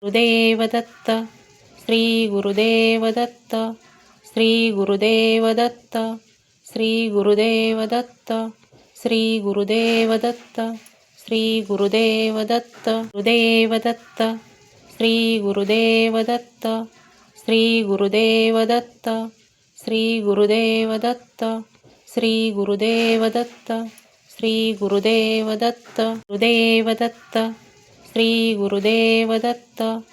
Gurudev Datta. Shri Gurudev Datta. Shri Gurudev Datta. Shri Gurudev Datta. Shri Gurudev Datta. Shri Gurudev Datta. Gurudev Datta. Shri Gurudev Datta. Shri Gurudev Datta. Shri Gurudev Datta. Shri Gurudev Datta. Shri Gurudev Datta. Gurudev Datta. Shri Gurudev Datta.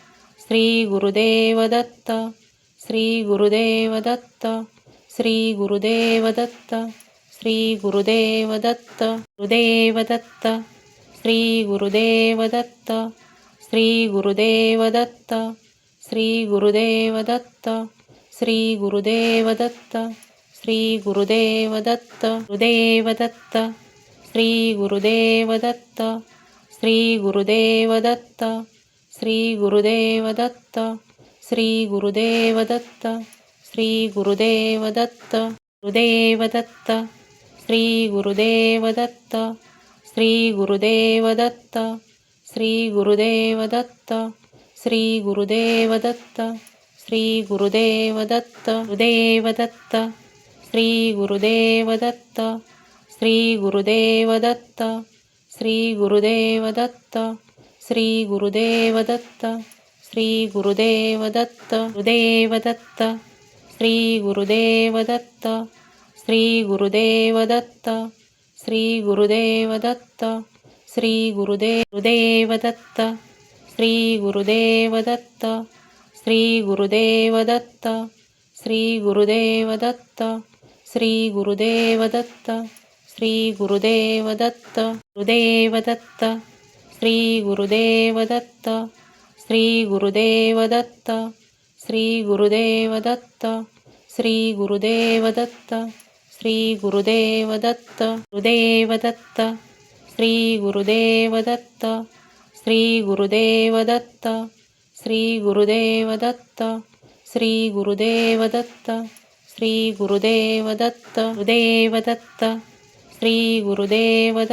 Shri Gurudev Datta. Shri Gurudev Datta. Shri Gurudev Datta. Shri Gurudev Datta. Gurudev Datta. Shri Gurudev Datta. Shri Gurudev Datta. Shri Gurudev Datta. Shri Gurudev Datta. Shri Gurudev Datta. Gurudev Datta. Shri Gurudev Datta. Shri Gurudev Datta. Shri Gurudev Datta. Shri Gurudev Datta. Shri Gurudev Datta. Gurudev Datta. Shri Gurudev Datta. Shri Gurudev Datta. Shri Gurudev Datta. Shri Gurudev Datta. Shri Gurudev Datta. Gurudev Datta. Shri Gurudev Datta. Shri Gurudev Datta. Shri Gurudev Datta. Shri Gurudev Datta. Shri Gurudev Datta. Gurudev Datta. Shri Gurudev Datta. Shri Gurudev Datta. Shri Gurudev Datta. Shri Gurudev Datta. Shri Gurudev Datta. Shri Gurudev Datta. Shri Gurudev Datta. Shri Gurudev Datta. Shri Gurudev Datta. Gurudev Datta. Shri Gurudev Datta. Shri Gurudev Datta. Shri Gurudev Datta. Shri Gurudev Datta. Shri Gurudev Datta. Gurudev Datta. Shri Gurudev Datta. Shri Gurudev Datta. Shri Gurudev Datta. Shri Gurudev Datta. Shri Gurudev Datta. Gurudev Datta. Shri Gurudev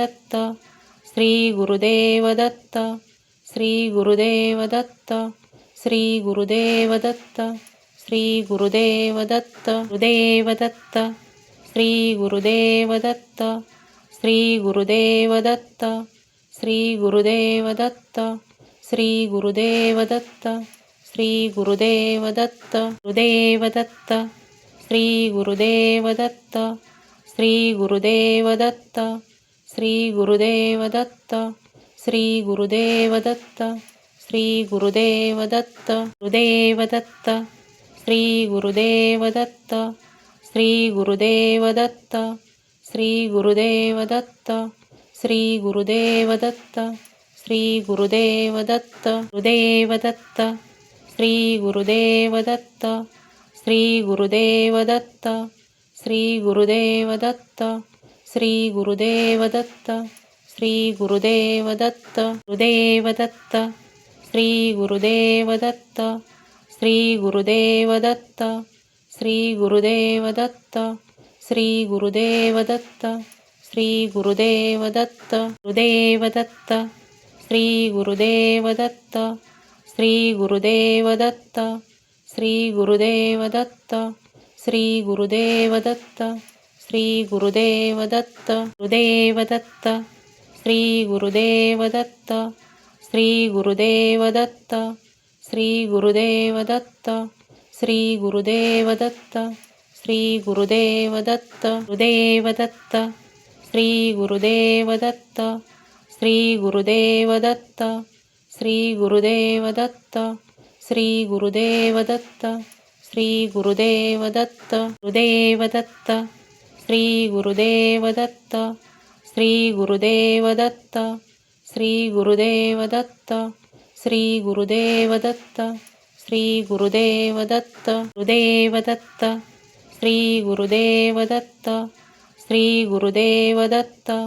Datta. Shri Gurudev Datta. Shri Gurudev Datta. Shri Gurudev Datta. Shri Gurudev Datta. Gurudev Datta. Shri Gurudev Datta. Shri Gurudev Datta. Shri Gurudev Datta. Shri Gurudev Datta. Shri Gurudev Datta. Gurudev Datta. Shri Gurudev Datta. Shri Gurudev Datta. Shri Gurudev Datta. Shri Gurudev Datta. Shri Gurudev Datta. Gurudev Datta. Shri Gurudev Datta. Shri Gurudev Datta. Shri Gurudev Datta. Shri Gurudev Datta. Shri Gurudev Datta. Gurudev Datta. Shri Gurudev Datta. Shri Gurudev Datta. Shri Gurudev Datta. Shri Gurudev Datta. Shri Gurudev Datta. Gurudev Datta. Shri Gurudev Datta. Shri Gurudev Datta. Shri Gurudev Datta. Shri Gurudev Datta. Shri Gurudev Datta. Gurudev Datta. Shri Gurudev Datta. Shri Gurudev Datta. Shri Gurudev Datta. Shri Gurudev Datta. Shri Gurudev Datta. Gurudev Datta. Shri Gurudev Datta. Shri Gurudev Datta. Shri Gurudev Datta. Shri Gurudev Datta. Shri Gurudev Datta. Gurudev Datta. Shri Gurudev Datta. Shri Gurudev Datta. Shri Gurudev Datta. Shri Gurudev Datta. Shri Gurudev Datta. Gurudev Datta. Shri Gurudev Datta. Shri Gurudev Datta. Shri Gurudev Datta. Shri Gurudev Datta. Shri Gurudev Datta. Gurudev Datta. Shri Gurudev Datta. Shri Gurudev Datta.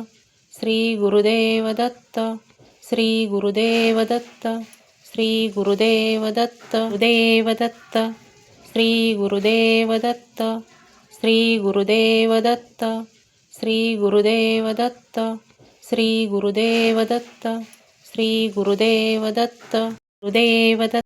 Shri Gurudev Datta. Shri Gurudev Datta. Shri Gurudev Datta. Gurudev Datta. Shri Gurudev Datta. Shri Gurudev Datta. Shri Gurudev Datta. Shri Gurudev Datta. Shri Gurudev Datta. Gurudev Datta.